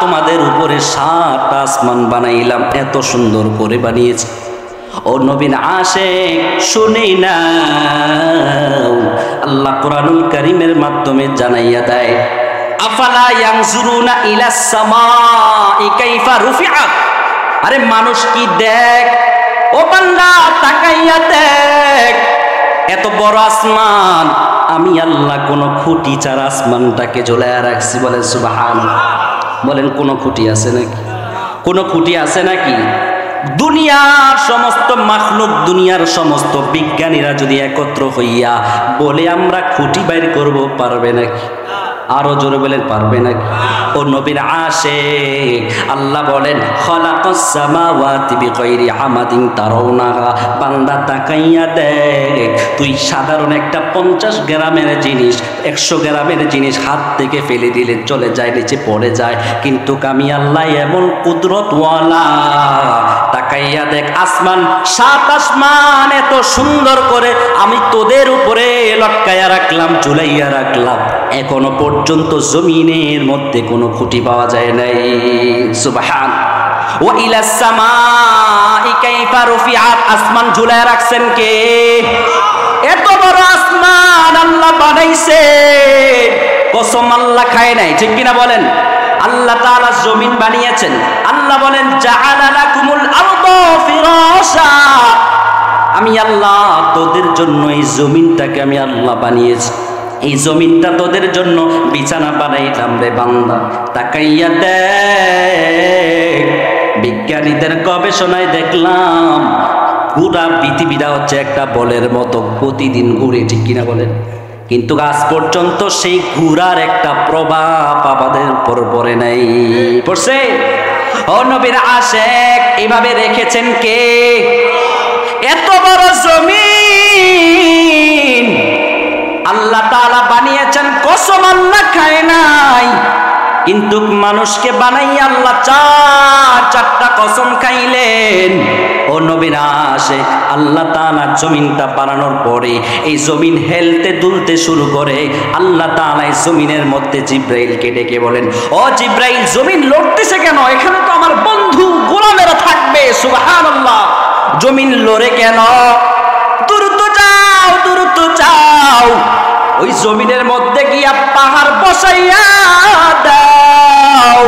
তোমাদের উপরে 7টা আসমান বানাইলাম, এত সুন্দর করে বানিয়েছি। ও নবীন আশিক শুনি না, আল্লাহ কোরআনুল কারীমের মাধ্যমে জানাইয়া দেয়, আফালা ইয়ানজুরুনা ইলাস সামাই কাইফা রুফিআত। আরে মানুষ কি দেখ, ও বান্দা তাকাইয়া দেখ, এত বড় আসমান, আমি আল্লাহ কোন খুঁটি ছাড়া আসমানটাকে ঝুলাইয়া রাখছি। বলেন সুবহানাল্লাহ। বলেন কোন খুঁটি আছে নাকি? কোন খুঁটি আছে নাকি? দুনিয়ার সমস্ত মাখলুক, দুনিয়ার সমস্ত বিজ্ঞানীরা যদি একত্র হইয়া বলে আমরা খুঁটি বাইর করব, পারবে নাকি? আরো জোরে বলেন পারবে নাকি? ও নবীর আশিক, আল্লাহ বলেন খালাকাস সামাওয়াতি বিগাইরি আমাদিন তারাউনাহা। বান্দা তাকাইয়া দেখ, তুই সাধারণ একটা 50 গ্রামের জিনিস, 100 গ্রামের জিনিস হাত থেকে ফেলে দিলে চলে যায়, নিচে পড়ে যায়, কিন্তু আমি আল্লাহ এমন কুদরতওয়ালা। তাকাইয়া দেখ আসমান, 7 আসমান এত সুন্দর করে আমি তোদের উপরে লটকাইয়া রাখলাম, ঝুলাইয়া রাখলাম, এখনো পর্যন্ত জমিনের মধ্যে কোনো খুঁটি পাওয়া যায় নাই। সুবহান। ওয়া ইলাস সামাই কাইফা রুফিআত। আসমান ঝুলাইয়া রাখছেন কে? এত বড় আসমান আল্লাহ বানাইছে, কসম আল্লাহ খায় নাই, ঠিক কিনা বলেন? আল্লাহ তাআলা জমিন বানিয়েছেন। আল্লাহ বলেন জাআলা লাকুমুল আরদা ফিরাশা। আমি আল্লাহ তোদের জন্য এই জমিনটাকে আমি আল্লাহ বানিয়েছি, এই জমিনটা তোদের জন্য বিছানা বানাইলাম রে বান্দা। তাকাইয়া দেখ, বিজ্ঞানীদের গবেষণায় দেখলাম পুরা পৃথিবীটা হচ্ছে একটা বলের মতো প্রতিদিন ঘুরে, ঠিক কিনা বলেন? কিন্তু আজ পর্যন্ত সেই ঘুরার একটা প্রভাব আমাদের উপর পড়ে নাই। পড়ছে? ও নবীর আশিক, এইভাবে রেখেছেন কে? এত বড় জমিন আল্লাহ তাআলা বানিয়েছেন, কসম আল্লাহ খায় নাই, কিন্তু মানুষকে বানাইয়া আল্লাহ 4টা কসম খাইলেন। ও নবীর আশিক, আল্লাহ তাআলা জমিনটা বানানোর পরে এই জমিন হেলতে দুলতে শুরু করে। আল্লাহ তাআলা এই জমিনের মধ্যে জিব্রাইলকে ডেকে বলেন, ও জিব্রাইল, জমিন লড়তেছে কেন? এখানে তো আমার বন্ধু গোলামেরা থাকবে। সুবহানাল্লাহ। জমিন লড়ে কেন? দ্রুত যাও, দ্রুত যাও, ওই জমিনের মধ্যে গিয়া পাহাড় বসাইয়া দাও,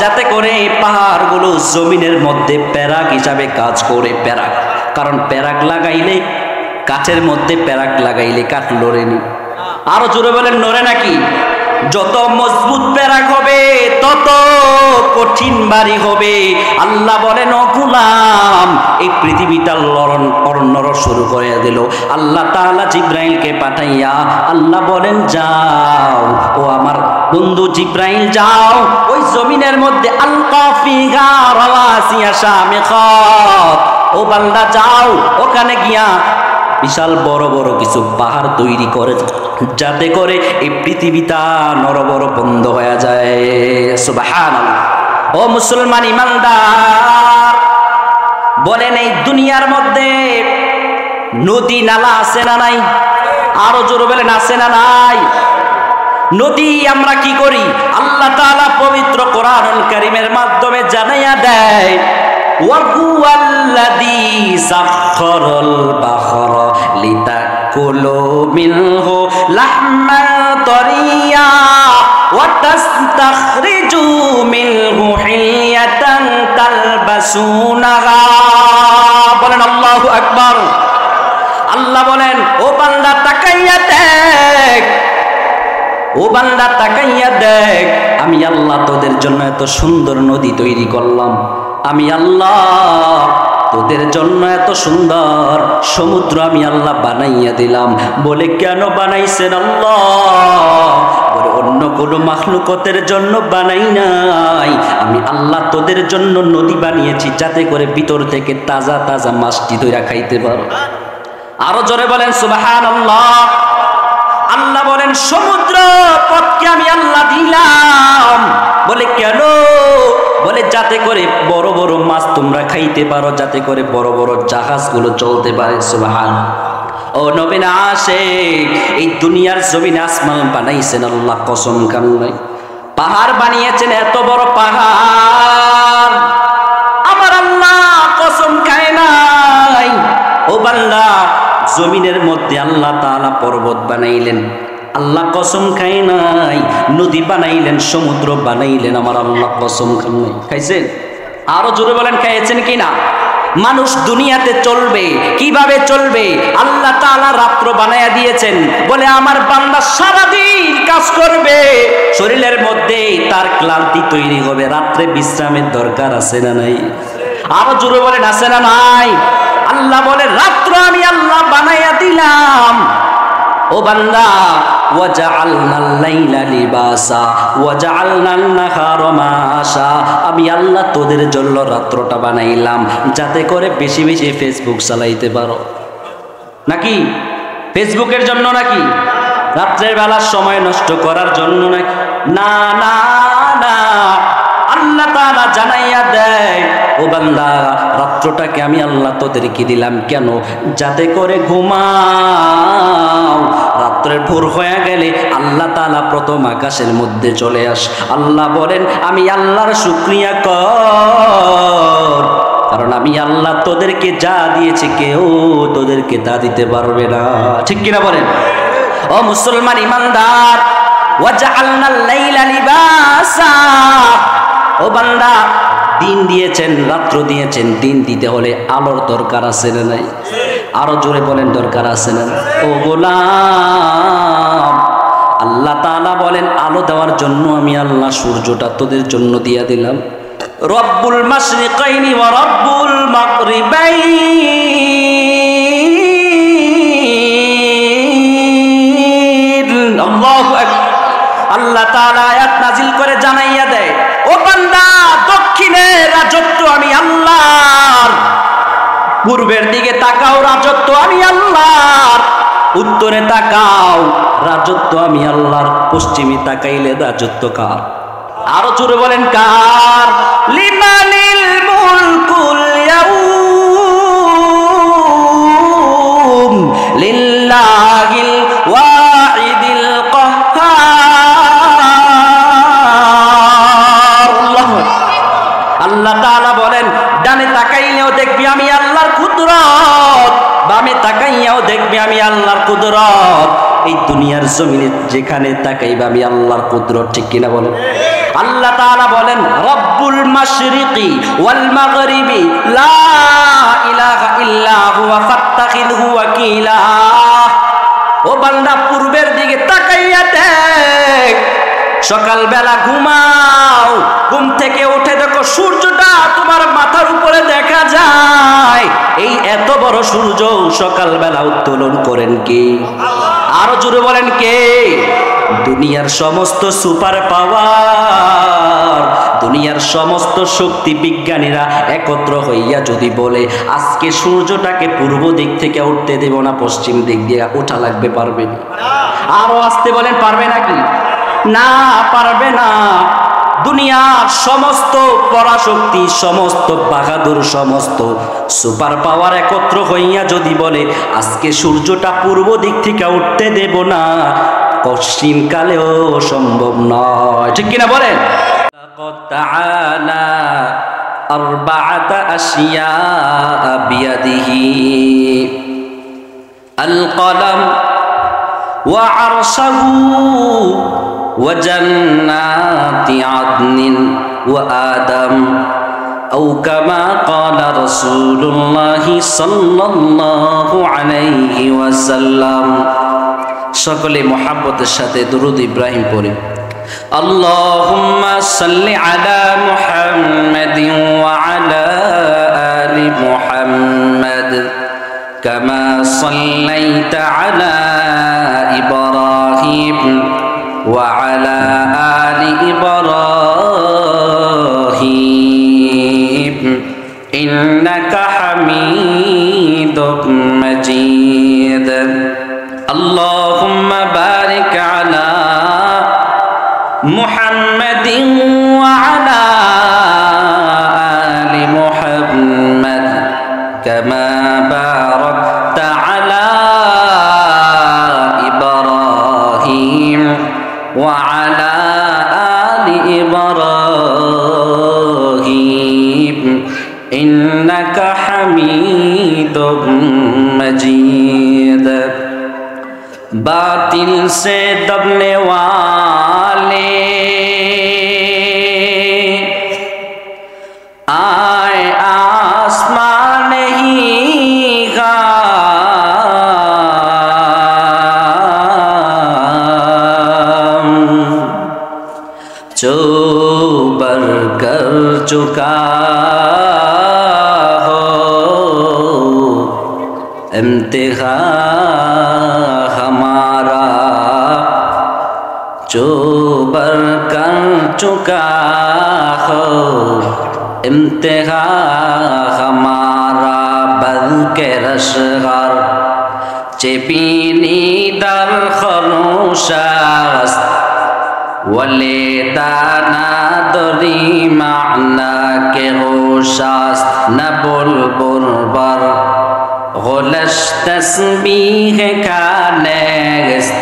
যাতে করে এই পাহাড়গুলো জমিনের মধ্যে প্যারাক হিসাবে কাজ করে। প্যারাক, কারণ প্যারাক লাগাইলে, কাঠের মধ্যে প্যারাক লাগাইলে কাঠ লড়েনি। আরো জোরে বলেন নড়ে নাকি? যত মজবুত প্যারাক হবে তত কঠিন বাড়ি হবে। আল্লাহ বলেন, ও গোলাম, এই পৃথিবীটা নড় শুরু করে দিল। আল্লাহ তাআলা জিব্রাইলকে পাঠাইয়া আল্লাহ বলেন, যাও ও আমার বন্ধু জিব্রাইল, যাও ওই জমিনের মধ্যে আলকা ফিহা রাওয়াসিয়া শামিখাত। ও বান্দা যাও, ওখানে গিয়া বিশাল বড় বড় কিছু পাহাড় তৈরি করে, যাতে করে এই পৃথিবীটা নড়বড় বন্ধ হয়ে যায়। সুবহানাল্লাহ। ও মুসলমান ইমানদার, বলেন এই দুনিয়ার মধ্যে নদী নালা আছে না নাই? আরো জোরে বলেন আছে না নাই? নদী আমরা কি করি? আল্লাহ তাআলা পবিত্র কোরআনুল কারীমের মাধ্যমে জানাইয়া দেয়, ওয়াহুয়াল্লাযী সাখখারাল বাহরা লিতাকুলু মিনহু লাহমান তারিয়া ওয়া তাস্তাখরিজু মিনহু হিলিয়াতান তালবাসুনাহা। বলেন আল্লাহু আকবার। আল্লাহ বলেন, ও বান্দা তাকাইয়া দেখ, ও বান্দা তাকাইয়া দেখ, আমি আল্লাহ তোদের জন্য এত সুন্দর নদী তৈরি করলাম। আমি আল্লাহ তোদের জন্য এত সুন্দর সমুদ্র আমি আল্লাহ বানাইয়া দিলাম। বলে কেন বানাইছেন আল্লাহ? বলে অন্য কোনো মাখলুকতের জন্য বানাই নাই, আমি আল্লাহ তোদের জন্য নদী বানিয়েছি, যাতে করে ভিতর থেকে তাজা তাজা মাছটি ধইরা খাইতে পারো। আরো জোরে বলেন সুবহানাল্লাহ। আল্লাহ বলেন, সমুদ্র পথকে আমি আল্লাহ দিলাম। বলে কেন? বলে যাতে করে বড় বড় মাছ তোমরা খাইতে পারো, যাতে করে বড় বড় জাহাজগুলো চলতে পারে। সুবহানাল্লাহ। ও নবীন আশিক, এই দুনিয়ার জমিনে আসমান বানাইছেন আল্লাহ, কসম খান নাই। পাহাড় বানিয়েছেন, এত বড় পাহাড় আমার আল্লাহ কসম খায় নাই। ও বান্দা, জমিনের মধ্যে আল্লাহ তাআলা পর্বত বানাইলেন, আল্লাহ কসম খায় নাই। নদী বানাইলেন, সমুদ্র বানাইলেন, আমার আল্লাহ কসম খান নাই। খাইছেন? আরো জোরে বলেন, খাইছেন কিনা? মানুষ দুনিয়াতে চলবে কিভাবে চলবে? আল্লাহ তাআলা রাত্র বানায়া দিয়েছেন, বলে আমার বান্দা সারাদিন কাজ করবে, শরীরের মধ্যে তার ক্লান্তি তৈরি হবে, রাত্রে বিশ্রামের দরকার আছে না নাই? আরো জোরে বলেন, আছে না নাই? আল্লাহ বলে রাত্র আমি আল্লাহ বানায়া দিলাম। ও বান্দা, ওয়াজআলনাল লাইলা লিবাসা ওয়াজআলনান নাহারা মাআশা, আমি আল্লাহ তোদের জন্য রাত্রটা বানাইলাম যাতে করে বেশি বেশি ফেসবুক চালাইতে পারো। নাকি ফেসবুকের জন্য? নাকি রাত্রের বেলার সময় নষ্ট করার জন্য? নাকি? না না না, আল্লাহ তাআলা জানাইয়া দেয়, ও বান্দা রাত্রটাকে আমি আল্লাহ তোদেরকে দিলাম কেন? যাতে করে ঘুমাও, রাত্রের ভোর হয়ে গেলে আল্লাহ তাআলা প্রথম আকাশের মধ্যে চলে আস। আল্লাহ বলেন আমি আল্লাহর শুকরিয়া কর, কারণ আমি আল্লাহ তোদেরকে যা দিয়েছি কেউ তোদেরকে তা দিতে পারবে না। ঠিক কিনা বলেন? ও মুসলমান ইমানদার, ওয়াজআলনাল লাইলা লিবাসা, ও বান্দা দিন দিয়েছেন, রাত্র দিয়েছেন, দিন দিতে হলে আলোর দরকার আছে না নাই? আরো জোরে বলেন, দরকার আছে না? ও গোলাম, আল্লাহ তাআলা বলেন আলো দেওয়ার জন্য আমি আল্লাহ সূর্যটা তোদের জন্য দিয়া দিলাম। রব্বুল মাশরিকাইনি ওয়া রব্বুল মাগরিবাইন। আল্লাহু আকবার। আল্লাহ তাআলা আয়াত নাজিল করে জানাইয়া দেয়, ও বান্দা দক্ষিণের রাজত্ব আমি আল্লাহর, পূর্বের দিকে তাকাও রাজত্ব আমি আল্লাহর, উত্তরে তাকাও রাজত্ব আমি আল্লাহর, পশ্চিমে তাকাইলে রাজত্ব কার? আরো জোরে বলেন কার? লিমানিল মুলকুল ইয়াউম লিল্লাহিল ওয়াহিদিল কাহ্হার। আল্লাহ তাআলা বলেন ডানে তাকাইলেও দেখবি আমি আল্লাহর কুদরত, বামে তাকাইয়াও দেখবি আমি আল্লাহর কুদরত। এই দুনিয়ার জমিনে যেখানে তাকাইবা আমি আল্লাহর কুদরত। ঠিক কিনা বলেন? আল্লাহ তাআলা বলেন রব্বুল মাশরিকি ওয়াল মাগরিবি লা ইলাহা ইল্লা হুয়া ফাত্তাখিযহু ওয়াকিলা। ও বান্দা পূর্বের দিকে তাকাইয়া দেখ, সকালবেলা ঘুমাও, ঘুম থেকে উঠে দেখো সূর্যটা তোমার মাথার উপরে দেখা যায়। এই এত বড় সূর্য সকালবেলা উত্তোলন করেন কে? আরো জোরে বলেন কে? দুনিয়ার সমস্ত সুপার পাওয়ার, দুনিয়ার সমস্ত শক্তি বিজ্ঞানীরা একত্র হইয়া যদি বলে আজকে সূর্যটাকে পূর্ব দিক থেকে উঠতে দেব না, পশ্চিম দিক দিয়ে ওঠা লাগবে, পারবে না? আরো আসতে বলেন, পারবে নাকি? না, পারবে না। দুনিয়ার সমস্ত পরাশক্তি, সমস্ত বাহাদুর, সমস্ত সুপার পাওয়ার একত্র হইয়া যদি বলে আজকে সূর্যটা পূর্ব দিক থেকে উঠতে দেব না, পশ্চিম কালেও সম্ভব নয়। ঠিক কিনা বলেন? তাআলা আরবাআতা আশিয়া বিয়াদিহি আল কলম ওয়া আরশাহু ওয়া জান্নাতি আদনিন ওয়া আদম আও কামা ক্বালা রাসূলুল্লাহি সাল্লাল্লাহু আলাইহি ওয়াসাল্লাম। সকলে মুহাব্বতের সাথে দুরূদ ইব্রাহিম পড়ে। আল্লাহুম্মা সাল্লি আলা মুহাম্মাদিন ওয়া আলা আলি মুহাম্মাদ কামা সাল্লাইতা আলা ইব্রাহিম ওয়া আলা আলি ইব্রাহিম ইন্নাকা হামিদুম মাজিদ। আল্লাহুম্মা বারিক আলা মুহাম্মাদিন ওয়া আলা আলি মুহাম্মাদ কামা বারাকতা আলা ইব্রাহিম ওয়া আলা আলি إبراهيم إنك حميد مجيد बातिल से दबने वाले आए आसमान ही गाम जो बर कर चुका हो इम्तिहा जो बर कर चुका हो इम्तिहा हमारा बल के रशगर चेपीनी दर खरोशास वले दाना दरी माना के होशास न बुलबुल बर गुलश तस्बीह का नेगस्त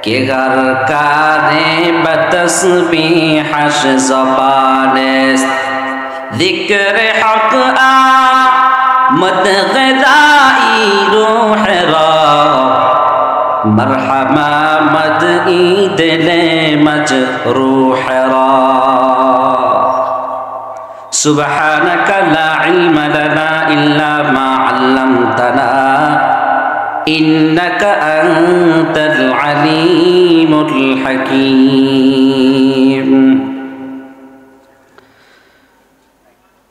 के घर कारे बतस्बीहश ज़बानिस्त ज़िक्र हक़ आमद ग़िज़ाई रूह रा मरहमा मद ईद ले मजरूह रा सुब्हानक ला इल्म लना इल्ला मा अल्लमतना इन्नका अंतल अलीमुल हकीम।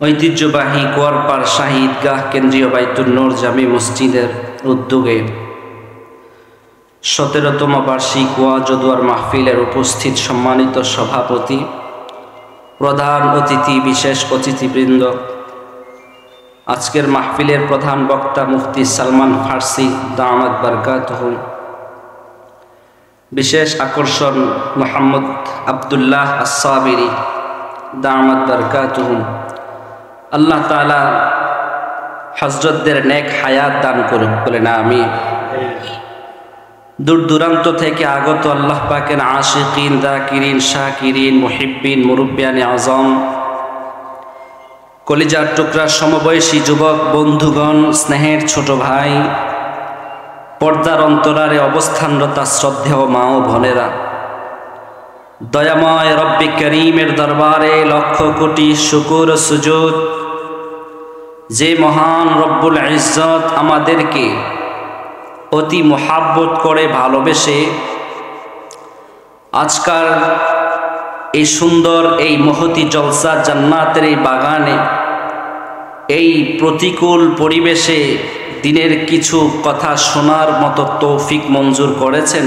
ঐতিহ্যবাহী কুয়ারপাড় শাহী ঈদগাহ কেন্দ্রীয় বাইতুন নূর জামি মসজিদের উদ্যোগে 17তম বার্ষিক ওয়াজ ও দুয়ার মাহফিলের উপস্থিত সম্মানিত সভাপতি, প্রধান অতিথি, বিশেষ অতিথিবৃন্দ, আজকের মাহফিলের প্রধান বক্তা মুফতি সালমান ফার্সি দামাত বারকাতুহু, বিশেষ আকর্ষণ মোহাম্মদ আব্দুল্লাহ আস-সাবিরি দামাত বারকাতুহু। আল্লাহ তাআলা হযরতদের নেক হায়াত দান করুক, বলেন আমিন। দূর দূরান্ত থেকে আগত আল্লাহ পাকের আশিকিন, যাকিরিন, শাকিরিন, মুহিব্বিন, মুরব্বিয়ানে আযম, কলিজার টুকরা সমবয়সী যুবক বন্ধুগণ, স্নেহের ছোট ভাই, পর্দার অন্তরারে অবস্থানরতা শ্রদ্ধেয় মা ও বোনেরা, দয়াময় রব্বে করিমের দরবারে লক্ষ কোটি শুকর ও সুজুদ, যে মহান রব্বুল ইজ্জত আমাদেরকে অতি মোহাব্বত করে ভালোবেসে আজকাল এই সুন্দর এই মহতি জলসা জান্নাতের এই বাগানে এই প্রতিকূল পরিবেশে দিনের কিছু কথা শোনার মতো তৌফিক মঞ্জুর করেছেন,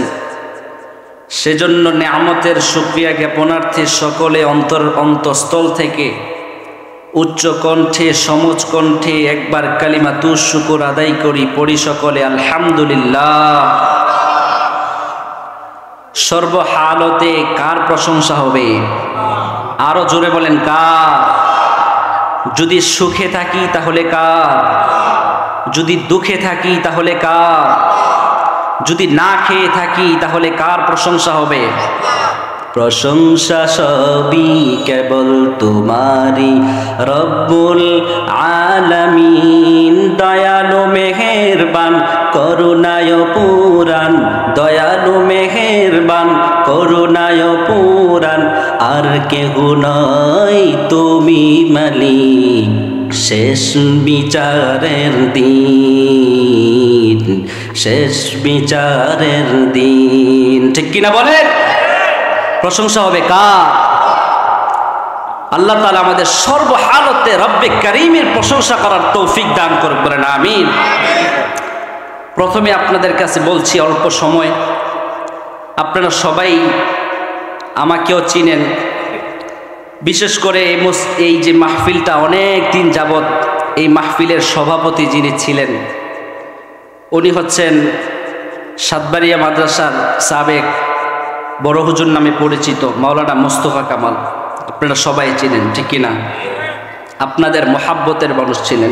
সেজন্য নেয়ামতের শুকরিয়া জ্ঞাপনার্থে সকলে অন্তঃস্থল থেকে উচ্চ কণ্ঠে সমুচ কণ্ঠে একবার কালিমাতুশ শুকর আদায় করি, পড়ি সকলে আলহামদুলিল্লাহ। সর্বহালতে কার প্রশংসা হবে? আরো জোরে বলেন কার? যদি সুখে থাকি তাহলে কার? যদি দুঃখে থাকি তাহলে কার? যদি না খেয়ে থাকি তাহলে কার প্রশংসা হবে? প্রশংসা সবই কেবল তোমারি রব্বুল আলামিন, দয়ালু মেহেরবান করুণায় পুরান, দয়ালু মেহেরবান করুণায় পুরান, আর কেহ নয় তুমি মালিক শেষ বিচারের দিন, শেষ বিচারের দিন। ঠিক কিনা বলেন? প্রশংসা হবে কার? আল্লাহ তাআলা আমাদের সর্বহালতে রব্বে কারীমের প্রশংসা করার তৌফিক দান করুক, বলেন আমিন। প্রথমে আপনাদের কাছে বলছি, অল্প সময়, আপনারা সবাই আমাকেও চিনেন, বিশেষ করে এই যে মাহফিলটা অনেক দিন যাবৎ এই মাহফিলের সভাপতি যিনি ছিলেন উনি হচ্ছেন সাতবাড়িয়া মাদ্রাসার সাবেক বড় হুজুর নামে পরিচিত মাওলানা মোস্তফা কামাল। আপনারা সবাই চিনেন, ঠিক কিনা? আপনাদের মহাব্বতের মানুষ ছিলেন।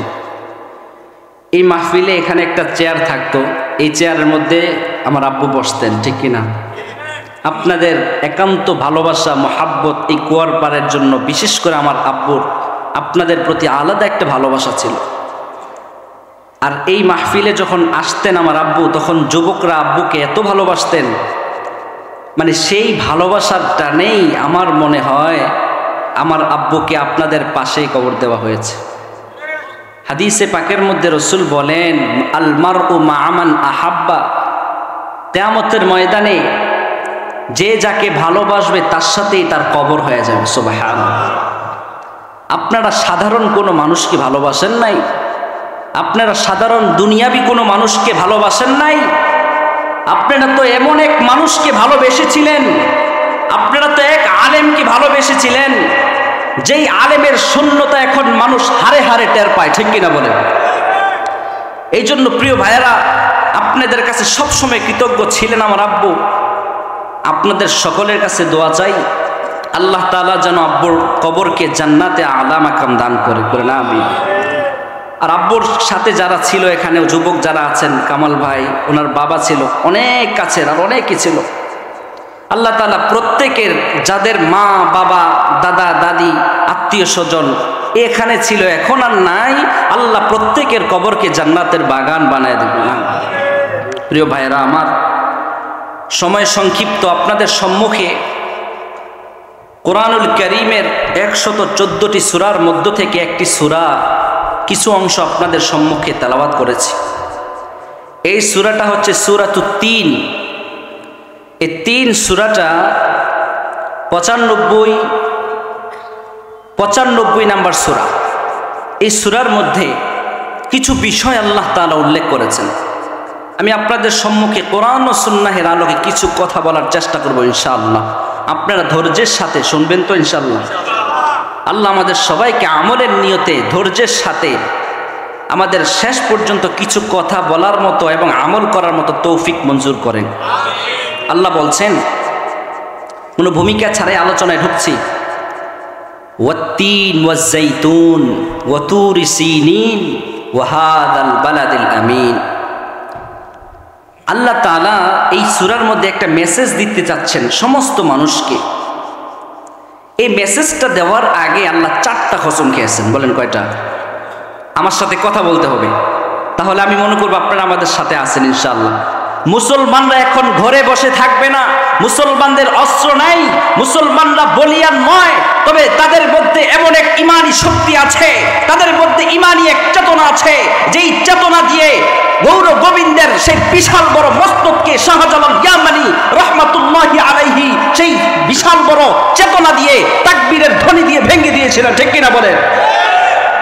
এই মাহফিলে এখানে একটা চেয়ার থাকতো, এই চেয়ারের মধ্যে আমার আব্বু বসতেন, ঠিক কিনা? আপনাদের একান্ত ভালোবাসা মহাব্বত এই কুয়ারপাড়ের জন্য, বিশেষ করে আমার আব্বুর আপনাদের প্রতি আলাদা একটা ভালোবাসা ছিল। আর এই মাহফিলে যখন আসতেন আমার আব্বু, তখন যুবকরা আব্বুকে এত ভালোবাসতেন, মানে সেই ভালোবাসার টানেই আমার মনে হয় আমার আব্বুকে আপনাদের পাশেই কবর দেওয়া হয়েছে। হাদিসে পাকের মধ্যে রসুল বলেন, আল মারউ মা মান আহাব্বা, কিয়ামতের ময়দানে যে যাকে ভালোবাসবে তার সাথেই তার কবর হয়ে যাবে। সুবহানাল্লাহ। আপনারা সাধারণ কোনো মানুষকে ভালোবাসেন নাই, আপনারা সাধারণ দুনিয়াবি কোনো মানুষকে ভালোবাসেন নাই, আপনারা তো এমন এক মানুষকে ভালোবেসেছিলেন, আপনারা তো এক আলেমকে ভালোবেসেছিলেন, যেই আলেমের শূন্যতা এখন মানুষ হারে হারে টের পায়, ঠিক কিনা বলেন? এই জন্য প্রিয় ভাইয়েরা, আপনাদের কাছে সবসময় কৃতজ্ঞ ছিলেন আমার আব্বু। আপনাদের সকলের কাছে দোয়া চাই, আল্লাহ তাআলা যেন আব্বুর কবরকে জান্নাতে আলা মাকাম দান করে না আমিন। আর আব্বুর সাথে যারা ছিল এখানে যুবক যারা আছেন, কামাল ভাই, ওনার বাবা ছিল অনেক কাছের, আর অনেকে ছিল, আল্লাহ তাআলা প্রত্যেকের যাদের মা বাবা দাদা দাদি আত্মীয় স্বজন এখানে ছিল, এখন আর নাই, আল্লাহ প্রত্যেকের কবরকে জান্নাতের বাগান বানায় দেবেন না। প্রিয় ভাইয়েরা আমার, সময় সংক্ষিপ্ত, আপনাদের সম্মুখে কোরআনুল কারীমের 114টি সূরার মধ্য থেকে একটি সূরা কিছু অংশ আপনাদের সম্মুখে তেলাওয়াত করেছি। এই সূরাটা হচ্ছে সূরাতুত তিন। এই তিন সূরাটা 95 নাম্বার সূরা। এই সূরার মধ্যে কিছু বিষয় আল্লাহ তাআলা উল্লেখ করেছেন। আমি আপনাদের সম্মুখে কোরআন ও সুন্নাহের আলোকে কিছু কথা বলার চেষ্টা করব ইনশাআল্লাহ। আপনারা ধৈর্যের সাথে শুনবেন তো ইনশাআল্লাহ? আল্লাহ আমাদের সবাইকে আমলের নিয়তে ধৈর্যের সাথে আমাদের শেষ পর্যন্ত কিছু কথা বলার মতো এবং আমল করার মতো তৌফিক মঞ্জুর করেন। আল্লাহ বলছেন, কোনো ভূমিকা ছাড়াই আলোচনায় ঢুকছি। ওয়াত্তিন ওয়াজ্জাইতুন ওয়া তুরি সিনিন ওয়া হাযাল বালাদিল আমিন। আল্লাহ তাআলা এই সূরার মধ্যে একটা মেসেজ দিতে চাচ্ছেন সমস্ত মানুষকে। এই মেসেজটা দেওয়ার আগে আল্লাহ 4টা কসম খেয়েছেন। বলেন কয়টা? আমার সাথে কথা বলতে হবে, তাহলে আমি মনে করব আপনারা আমাদের সাথে আছেন ইনশাআল্লাহ। মুসলমানরা এখন ঘরে বসে থাকবে না, মুসলমানদের অস্ত্র নাই, মুসলমানরা বলিয়ান নয়, তবে তাদের মধ্যে এমন এক ইমানি শক্তি আছে, তাদের মধ্যে ইমানি এক চেতনা আছে, যেই চেতনা দিয়ে গৌর গোবিন্দের সেই বিশাল বড় মস্তককে শাহজালাল ইয়ামানি রহমাতুল্লাহি আলাইহি সেই বিশাল বড় চেতনা দিয়ে তাকবীরের ধ্বনি দিয়ে ভেঙে দিয়েছিলেন, ঠিক কিনা বলেন?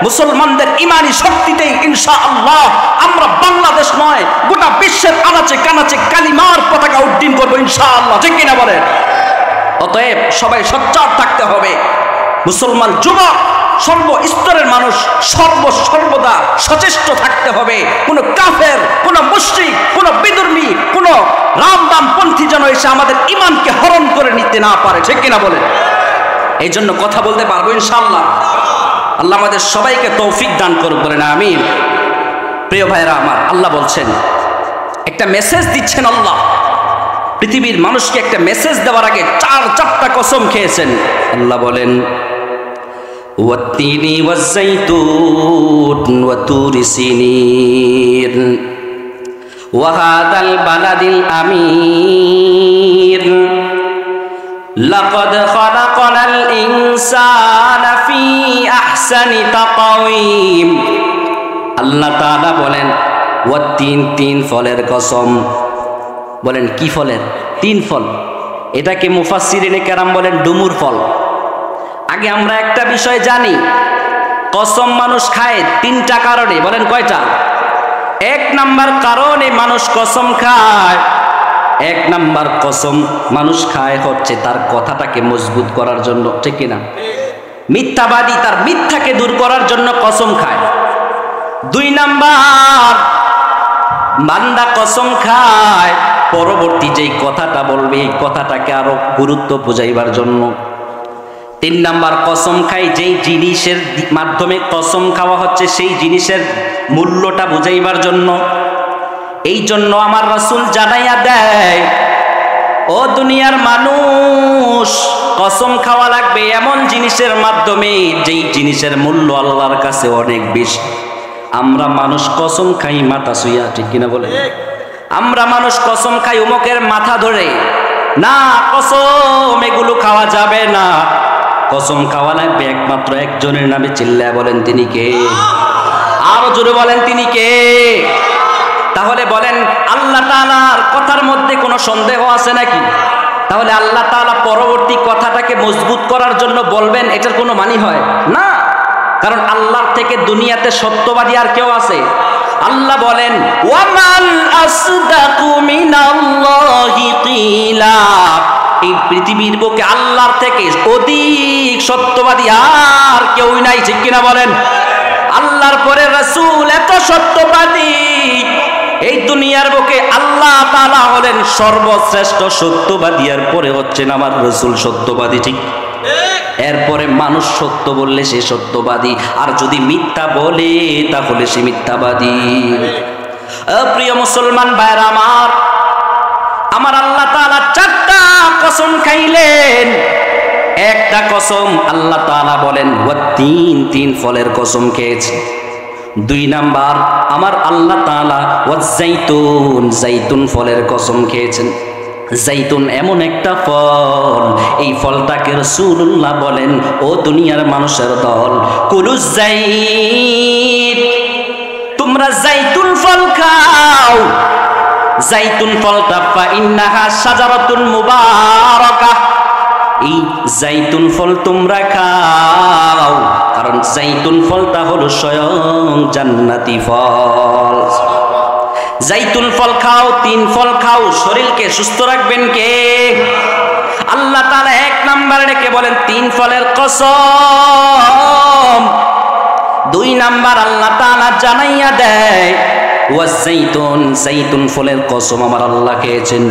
মুসলমানদের ইমানি শক্তিতেই ইনশাআল্লাহ আমরা বাংলাদেশ নয় গোটা বিশ্বের আনাচে কানাচে কালিমার পতাকা উড্ডীন করবো ইনশাআল্লাহ, ঠিক কিনা বলেন? অতএব সবাই সোচ্চার থাকতে হবে। মুসলমান যুবক, সর্বস্তরের মানুষ সর্বদা সচেষ্ট থাকতে হবে। কোনো কাফের, কোনো মুশরিক, কোনো বিধর্মী, কোনো রামবামপন্থী যেন এসে আমাদের ইমানকে হরণ করে নিতে না পারে, ঠিক কিনা বলেন? এই জন্য কথা বলতে পারবো ইনশাআল্লাহ। আল্লাহ আমাদের সবাইকে তৌফিক দান করুন, বলেন আমিন। প্রিয় ভাইরা আমার, আল্লাহ বলছেন, একটা মেসেজ দিচ্ছেন আল্লাহ পৃথিবীর মানুষকে। একটা মেসেজ দেওয়ার আগে 4টা কসম খেয়েছেন। আল্লাহ বলেন, ওয়াত্তিনি ওয়াজ্জাইতুন ওয়া তুরি সিনিন ওয়া হাযাল বালাদিল আমিন লাকাদ খালাকাল ইনসানা ফি আহসানি তাকওয়িম। আল্লাহ তাআলা বলেন, ওয়াত্তিন, 3 ফলের কসম। বলেন কি ফলের? 3 ফল। এটাকে মুফাসসিরিনে কেরাম বলেন ডুমুর ফল। আগে আমরা একটা বিষয় জানি, কসম মানুষ খায় 3টা কারণে। বলেন কয়টা? 1 নাম্বার কারণে মানুষ কসম খায়, 1 নাম্বার কসম মানুষ খায় হচ্ছে তার কথাটাকে মজবুত করার জন্য, ঠিক কিনা? মিথ্যাবাদী তার মিথ্যাকে দূর করার জন্য কসম খায়। 2 নাম্বার বান্দা কসম খায় পরবর্তী যেই কথাটা বলবে এই কথাটাকে আরো গুরুত্ব বুঝাইবার জন্য। 3 নাম্বার কসম খায় যেই জিনিসের মাধ্যমে কসম খাওয়া হচ্ছে সেই জিনিসের মূল্যটা বুঝাইবার জন্য। এই জন্য আমার রাসূল জানাইয়া দেয়, ও দুনিয়ার মানুষ, কসম খাওয়া লাগবে এমন জিনিসের মাধ্যমে যেই জিনিসের মূল্য আল্লাহর কাছে অনেক বেশি। আমরা মানুষ কসম খাই মাথা শুইয়া, ঠিক কিনা বলে? আমরা মানুষ কসম খাই উমুকের মাথা ধরে। না, কসম এগুলো খাওয়া যাবে না। কসম খাওয়া লাগবে একমাত্র একজনের নামে। চিল্লায় বলেন তিনি কে? আরো জোরে বলেন তিনি কে? তাহলে বলেন আল্লাহ তাআলার কথার মধ্যে কোনো সন্দেহ আছে নাকি? তাহলে আল্লাহ তাআলা পরবর্তী কথাটাকে মজবুত করার জন্য বলবেন, এটার কোনো মানি হয় না। কারণ আল্লাহর থেকে দুনিয়াতে সত্যবাদী আর কেউ আছে? আল্লাহ বলেন ওয়ামান আসদাকু মিনাল্লাহি কিলা, এই পৃথিবীর বুকে আল্লাহর থেকে অধিক সত্যবাদী আর কেউই নাই, ঠিক কিনা বলেন? আল্লাহর পরে রাসূল এত সত্যবাদী, এই দুনিয়ার বুকে আল্লাহ তাআলা হলেন সর্বশ্রেষ্ঠ সত্যবাদী, এর পরে হচ্ছেন আমার রাসূল সত্যবাদী, ঠিক? এরপরে মানুষ সত্য বললে সে সত্যবাদী, আর যদি মিথ্যা বলে তাহলে সে মিথ্যাবাদী। প্রিয় মুসলমান ভাইরা আমার, আমার আল্লাহ তাআলা চারটা কসম খাইলেন। একটা কসম আল্লাহ তাআলা বলেন ওয়াত্তিন, তিন ফলের কসম খেয়েছে। দুই নাম্বার আমার আল্লাহ তাআলা ওয়াজ্জাইতুন, জাইতুন ফলের কসম খেয়েছেন। জাইতুন এমন একটা ফল, এই ফলটাকে রাসূলুল্লাহ বলেন ও দুনিয়ার মানুষের দল, কুলুজ জাইত, তোমরা জাইতুন ফল খাও। জাইতুন ফলটা ফাইন্নাহা শাজারাতুন মুবারাকাহ, এই জাইতুন ফল তোমরা খাও, কারণ জাইতুন ফলটা হলো স্বয়ং জান্নাতি ফল। জাইতুন ফল খাও, তিন ফল খাও, শরীরকে সুস্থ রাখবেন কে? আল্লাহ তাআলা এক নম্বরে রেখে বলেন তিন ফলের কসম। দুই নাম্বার আল্লাহ তাআলা জানাইয়া দেয় ওয়াজাইতুন, জাইতুন ফলের কসম আমার আল্লাহ খেয়েছেন।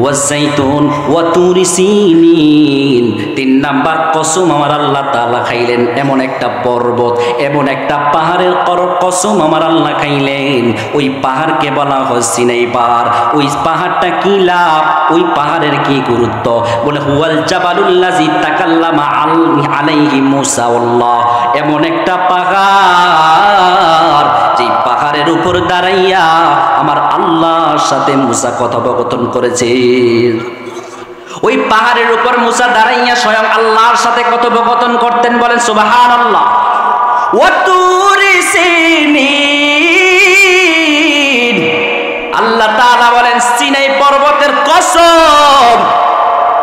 ওয়াজাইতুন ওয়া তুরি সিনিন, তিন নাম্বার কসম আমার আল্লাহ তাআলা খাইলেন এমন একটা পর্বত, এমন একটা পাহাড়ের কসম আমার আল্লাহ খাইলেন। ওই পাহাড়কে বলা হয় সিনাই পাহাড়। ওই পাহাড়টা কি লাভ, ওই পাহাড়ের কি গুরুত্ব? বলে হুয়াল জাবালুল্লাযী তাকাল্লামা আলাইহি মূসা আল্লাহ, এমন একটা পাহাড় যেই পাহাড়ের উপর দাঁড়াইয়া আমার আল্লাহর সাথে মূসা কথোপকথন করেছে। ওই পাহাড়ের উপর মূসা দাঁড়াইয়া স্বয়ং আল্লাহর সাথে কথোপকথন করতেন, বলেন সুবহানাল্লাহ। ওয়া তুরি সিনিন, আল্লাহ তাআলা বলেন সিনাই পর্বতের কসম।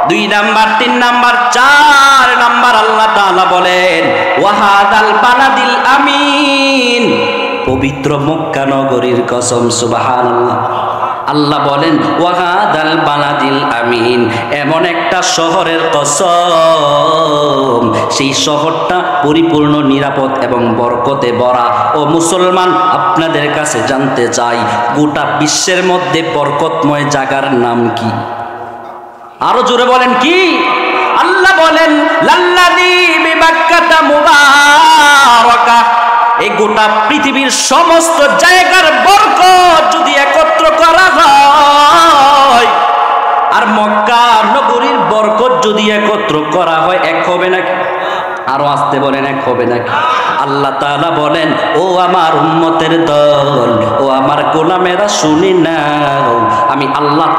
দুই নাম্বার, তিন নাম্বার, চার নাম্বার আল্লাহ তাআলা বলেন ওয়াহাদাল বালাদিল আমিন, পবিত্র মক্কা নগরীর কসম। সুবহানাল্লাহ। আল্লাহ বলেন ওয়াহাদাল বালাদিল আমিন, এমন একটা শহরের কসম, সেই শহরটা পরিপূর্ণ নিরাপদ এবং বরকতে ভরা। ও মুসলমান, আপনাদের কাছে জানতে চাই গোটা বিশ্বের মধ্যে বরকতময় জায়গার নাম কি? আরো জোরে বলেন কি? আল্লাহ বলেন লাল্লাযী বিবাক্কাতা মুবারাকা, এই গোটা পৃথিবীর সমস্ত জায়গার বরকত যদি একত্র করা হয় আর মক্কা নগরীর বরকত যদি একত্র করা হয়, এক হবে নাকি? আরো আসতে বলেন, এক হবে নাকি? আল্লাহ তাআলা বলেন ও আমার উম্মতের দল, ও আমার গোলামেরা শুনে নাও, আমি আল্লাহ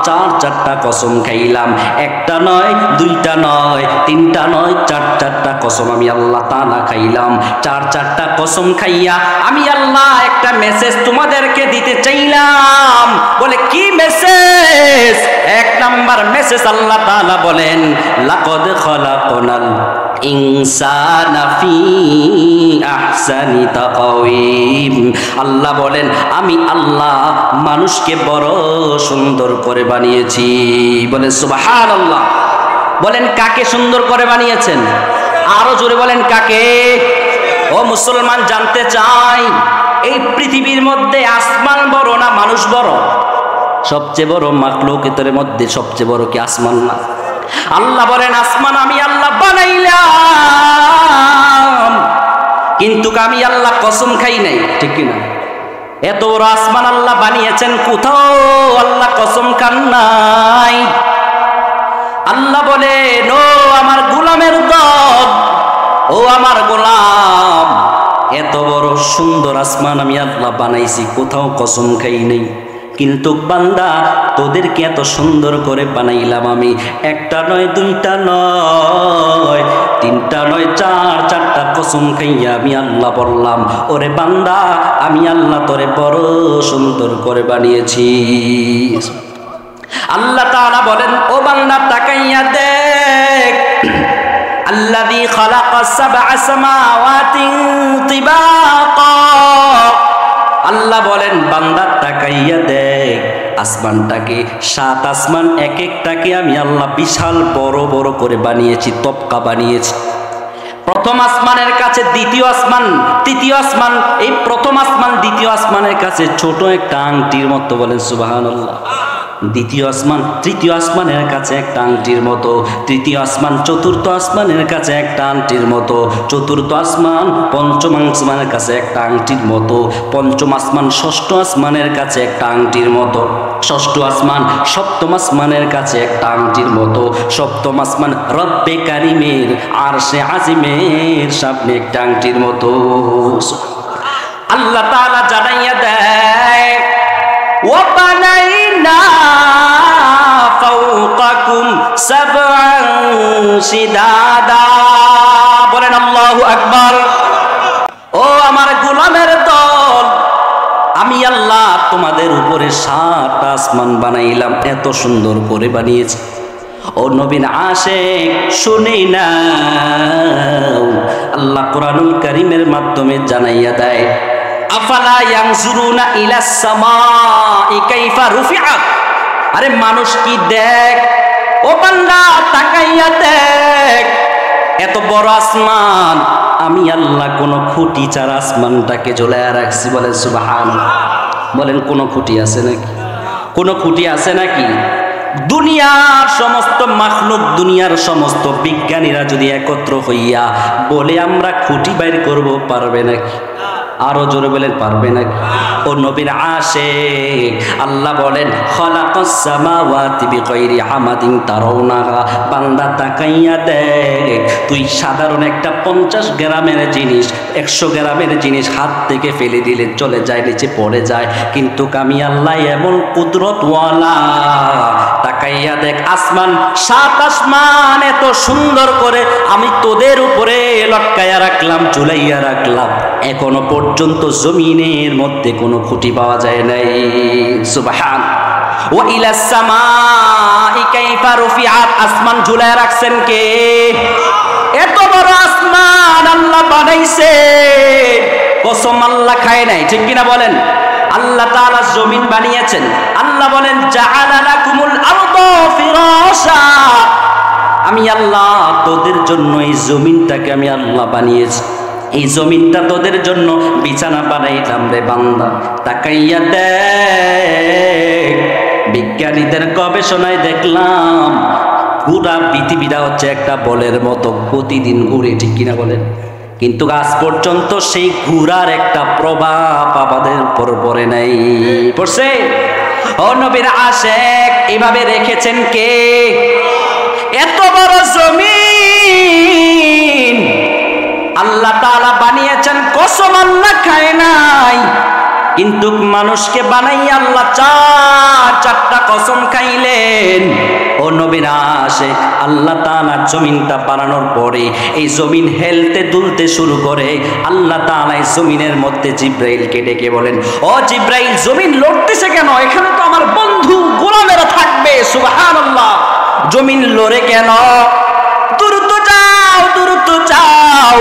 চারটা কসম খাইলাম। একটা নয়, দুইটা নয়, তিনটা নয়, চারটা কসম আমি আল্লাহ তাআলা খাইলাম। চারটা কসম খাইয়া আমি আল্লাহ একটা মেসেজ তোমাদেরকে দিতে চাইলাম। বলে কি মেসেজ? এক নাম্বার মেসেজ আল্লাহ তাআলা বলেন লাকাদ খালাকনাল ইনসানা ফি আহসানি তাকওয়িম, আল্লাহ বলেন আমি আল্লাহ মানুষকে বড় সুন্দর করে বানিয়েছি। বলেন সুবহানাল্লাহ। বলেন কাকে সুন্দর করে বানিয়েছেন? আরো জোরে বলেন কাকে? ও মুসলমান, জানতে চাই এই পৃথিবীর মধ্যে আসমান বড় না মানুষ বড়? সবচেয়ে বড় মাখলুকের মধ্যে সবচেয়ে বড় কি আসমান না? আল্লাহ বলেন আসমান আমি আল্লাহ বানাইলাম, কিন্তু আমি আল্লাহ কসম খাই নাই, ঠিক কিনা? এত বড় আসমান আল্লাহ বানিয়েছেন, কোথাও আল্লাহ কসম খান নাই। আল্লাহ বলেন, ও আমার গোলামের দল, ও আমার গোলাম, এত বড় সুন্দর আসমান আমি আল্লাহ বানাইছি, কোথাও কসম খাই নেই। কিন্তু বান্দা, তোদেরকে এত সুন্দর করে বানাইলাম আমি, একটা নয়, দুইটা নয়, তিনটা নয়, চারটা কসম খাইয়া আমি আল্লাহ বললাম, ওরে বান্দা, আমি আল্লাহ তোরে বড় সুন্দর করে বানিয়েছি। আল্লাহ তাআলা বলেন, ও বান্দা তাকাইয়া দেখ, আল্লাযী খালাকাস সাবআ সামাওয়াতিন তিবাকা। আল্লাহ বলেন, বান্দা তাকাইয়া দেখ, আসমানটাকে, 7 আসমান, এক একটাকে আমি আল্লাহ বিশাল বড় বড় করে বানিয়েছি, তপকা বানিয়েছি। প্রথম আসমানের কাছে দ্বিতীয় আসমান, তৃতীয় আসমান, এই প্রথম আসমান দ্বিতীয় আসমানের কাছে ছোট একটা আংটির মতো, বলেন সুবহানাল্লাহ। দ্বিতীয় আসমান তৃতীয় আসমানের কাছে একটা আংটির মতো, তৃতীয় আসমান চতুর্থ আসমানের কাছে একটা আংটির মতো, চতুর্থ আসমান পঞ্চম আসমানের কাছে একটা আংটির মতো, পঞ্চম আসমান ষষ্ঠ আসমানের কাছে একটা আংটির মতো, ষষ্ঠ আসমান সপ্তম আসমানের কাছে একটা আংটির মতো, সপ্তম আসমান রব্বে কারিমের আরশে আজিমের সামনে একটা আংটির মতো। আল্লাহ তাআলা জানাইয়া দেয়, وَبَنَيْنَا فَوْقَكُمْ سَبْعًا شِدَادًا। বলেন আল্লাহু আকবার। ও আমার গোলামের দল, আমি আল্লাহ তোমাদের উপরে 7 আসমান বানাইলাম, এত সুন্দর করে বানিয়েছি। ও নবীন আশিক, শুনি না, আল্লাহ কোরআনুল কারীমের মাধ্যমে জানাইয়া দেয়, আফালা ইয়ানজুরুনা ইলাস সামাই কাইফা রুফিআত। আরে মানুষ কি দেখ, ও বান্দা তাকাইয়া দেখ, এত বড় আসমান, আমি আল্লাহ কোন খুঁটি ছাড়া আসমানটাকে ঝুলাইয়া রাখছি, বলেন সুবহানাল্লাহ। বলেন, কোন খুঁটি আছে নাকি? কোন খুঁটি আছে নাকি? দুনিয়ার সমস্ত মাখলুক, দুনিয়ার সমস্ত বিজ্ঞানীরা যদি একত্র হইয়া বলে আমরা খুঁটি বাইর করব, পারবে নাকি? আরো জোরে বলেন, পারবে নাকি? ও নবীর আশিক, আল্লাহ বলেন, খালাকাস সামাওয়াতি বিগাইরি আমাদিন তারাউনাহা। বান্দা তাকাইয়া দেখ, তুই সাধারণ একটা 50 গ্রামের জিনিস, 100 গ্রামের জিনিস হাত থেকে ফেলে দিলে চলে যায়, নিচে পড়ে যায়, কিন্তু আমি আল্লাহ এমন কুদরতওয়ালা। তাকাইয়া দেখ, আসমান, 7 আসমান এত সুন্দর করে আমি তোদের উপরে লটকাইয়া রাখলাম, ঝুলাইয়া রাখলাম, এখনো পর্যন্ত জমিনের মধ্যে কোনো খুঁটি পাওয়া যায় নাই। সুবহান। ওয়া ইলাস সামাই কাইফা রুফিআত। আসমান ঝুলাইয়া রাখছেন কে? এত বড় আসমান আল্লাহ বানাইছে, কসম আল্লাহ খায় নাই, ঠিক কিনা বলেন? আল্লাহ তাআলা জমিন বানিয়েছেন। আল্লাহ বলেন, জাআলা লাকুমুল আরদা ফিরাশা। আমি আল্লাহ তোদের জন্য এই জমিনটাকে আমি আল্লাহ বানিয়েছি, এই জমিনটা তোদের জন্য বিছানা বানাইলাম রে বান্দা। তাকাইয়া দেখ, বিজ্ঞানীদের গবেষণায় দেখলাম পুরা পৃথিবীটা হচ্ছে একটা বলের মতো প্রতিদিন ঘুরে, ঠিক কিনা বলেন? কিন্তু আজ পর্যন্ত সেই ঘুরার একটা প্রভাব আমাদের উপর পড়ে নাই। পড়ছে? ও নবীর আশিক, এভাবে রেখেছেন কে? এত বড় জমিন আল্লাহ তাআলা বানিয়েছেন, কসম আল্লাহ খায় নাই, কিন্তু মানুষকে বানাইয়া আল্লাহ 4টা কসম খাইলেন। ও নবীর আশিক, আল্লাহ তাআলা জমিনটা বানানোর পরে এই জমিন হেলতে দুলতে শুরু করে। আল্লাহ তাআলা এই জমিনের মধ্যে জিব্রাইলকে ডেকে বলেন, ও জিব্রাইল, জমিন লড়তেছে কেন? এখানে তো আমার বন্ধু গোলামেরা থাকবে। সুবহানাল্লাহ। জমিন লড়ে কেন? দ্রুত যাও, দ্রুত যাও,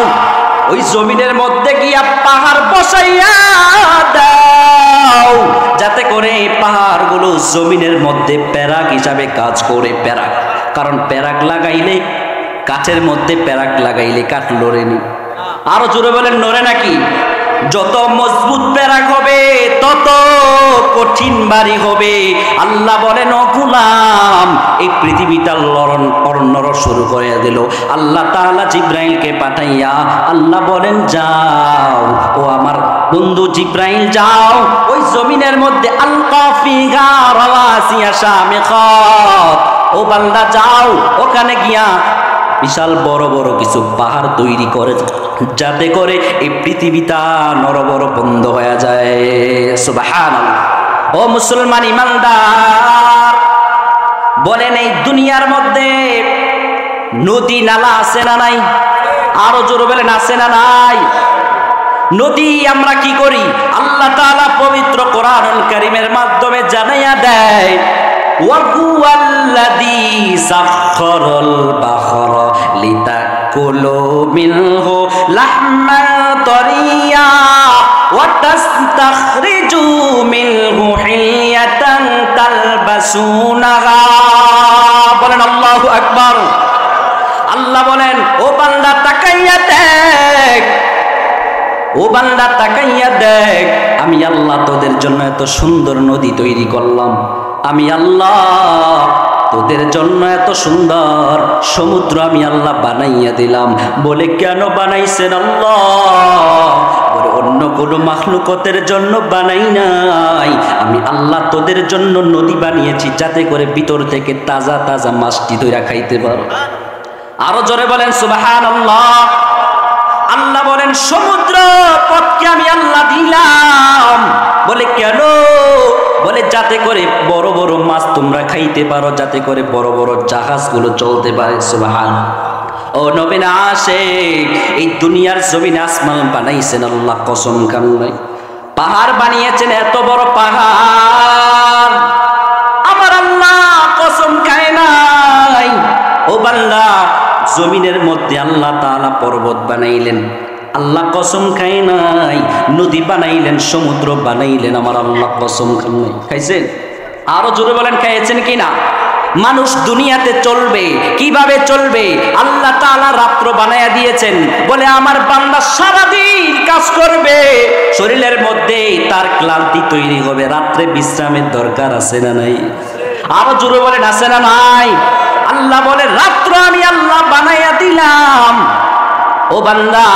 ওই জমিনের মধ্যে গিয়া পাহাড় বসাইয়া দাও, যাতে করে এই পাহাড়গুলো জমিনের মধ্যে প্যারাক হিসাবে কাজ করে। প্যারাক, কারণ প্যারাক লাগাইলে, কাঠের মধ্যে প্যারাক লাগাইলে কাঠ লড়েনি। আরো জোরে বলেন, নড়ে নাকি? যত মজবুত প্যারাক হবে তত কঠিন বাড়ি হবে। আল্লাহ বলেন, ও গোলাম, এই পৃথিবীটা নড় শুরু করে দিল। আল্লাহ তাআলা জিব্রাইলকে পাঠাইয়া আল্লাহ বলেন, যাও, ও আমার বন্ধু জিব্রাইল, যাও ওই জমিনের মধ্যে আলকা ফিহা রাওয়াসিয়া শামিখাত, ও বান্দা যাও ওখানে গিয়া বিশাল বড় বড় কিছু পাহাড় তৈরি করে, যাতে করে এই পৃথিবীটা নরবর বন্ধ হয়ে যায়। সুবহানাল্লাহ। ও মুসলমান ইমানদার, বলেন এই দুনিয়ার মধ্যে নদী নালা আছে না নাই? আরো জোরে বলেন আছে না নাই? নদী আমরা কি করি? আল্লাহ তাআলা পবিত্র কোরআনুল কারীমের মাধ্যমে জানাইয়া দেয়, ওয়া হুয়াল্লাযী সাখখারাল বাহরা লিতাকুলু মিনহু লাহমান তারিয়া ওয়া তাস্তাখরিজু মিনহু হিলিয়াতান তালবাসুনাহা। বলেন আল্লাহু আকবার। আল্লাহ বলেন, ও বান্দা তাকাইয়া দেখ, ও বান্দা তাকাইয়া দেখ, আমি আল্লাহ তোদের জন্য এত সুন্দর নদী তৈরি করলাম, আমি আল্লাহ তোদের জন্য এত সুন্দর সমুদ্র আমি আল্লাহ বানাইয়া দিলাম। বলে কেন বানাইছেন আল্লাহ? বলে অন্য কোনো মাখলুকতের জন্য বানাই নাই, আমি আল্লাহ তোদের জন্য নদী বানিয়েছি যাতে করে ভিতর থেকে তাজা তাজা মাছটি ধইরা খাইতে পারো। আরো জোরে বলেন সুবহানাল্লাহ। আল্লাহ বলেন সমুদ্র পথকে আমি আল্লাহ দিলাম। বলে কেন? বলে যাতে করে বড় বড় মাছ তোমরা খাইতে পারো, যাতে করে বড় বড় জাহাজগুলো চলতে পারে। সুবহানাল্লাহ। ও নবীন আশিক, এই দুনিয়ার জমিনে আসমান বানাইছেন আল্লাহ, কসম খান নাই। পাহাড় বানিয়েছেন, এত বড় পাহাড় আমার আল্লাহ কসম খায় নাই। ও বান্দা, জমিনের মধ্যে আল্লাহ তাআলা পর্বত বানাইলেন, আল্লাহ কসম খায় নাই। নদী বানাইলেন, সমুদ্র বানাইলেন, আমার আল্লাহ কসম খান নাই। খাইছেন? আরো জোরে বলেন খাইছেন কিনা? মানুষ দুনিয়াতে চলবে কিভাবে চলবে? আল্লাহ তাআলা রাত্র বানায়া দিয়েছেন, বলে আমার বান্দা সারাদিন কাজ করবে, শরীরের মধ্যে তার ক্লান্তি তৈরি হবে, রাত্রে বিশ্রামের দরকার আছে না নাই? আরো জোরে বলেন আছে না নাই? আল্লাহ বলে রাত্র আমি আল্লাহ বানাইয়া দিলাম। ও বান্দা,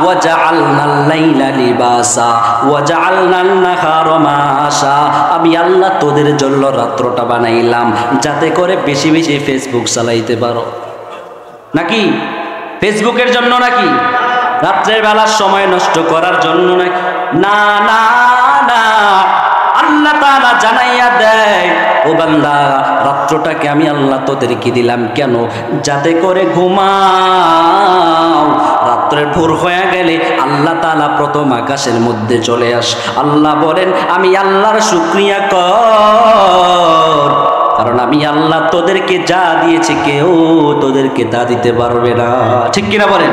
ওয়াজআলনাল লাইলা লিবাসা ওয়াজআলনান নাহারা মাআশা, আমি আল্লাহ তোদের জন্য রাত্রটা বানাইলাম যাতে করে বেশি বেশি ফেসবুক চালাইতে পারো। নাকি ফেসবুকের জন্য? নাকি রাত্রের বেলা সময় নষ্ট করার জন্য? নাকি না না না, আল্লাহ তাআলা জানাইয়া দেয়, ও বান্দা রাত্রটাকে আমি আল্লাহ তোদেরকে দিলাম কেন? যাতে করে ঘুমাও, রাত্রের ভোর হয়ে গেলে আল্লাহ তাআলা প্রথম আকাশের মধ্যে চলে আস। আল্লাহ বলেন আমি আল্লাহর শুকরিয়া কর, কারণ আমি আল্লাহ তোদেরকে যা দিয়েছি কেউ তোদেরকে তা দিতে পারবে না। ঠিক কিনা বলেন?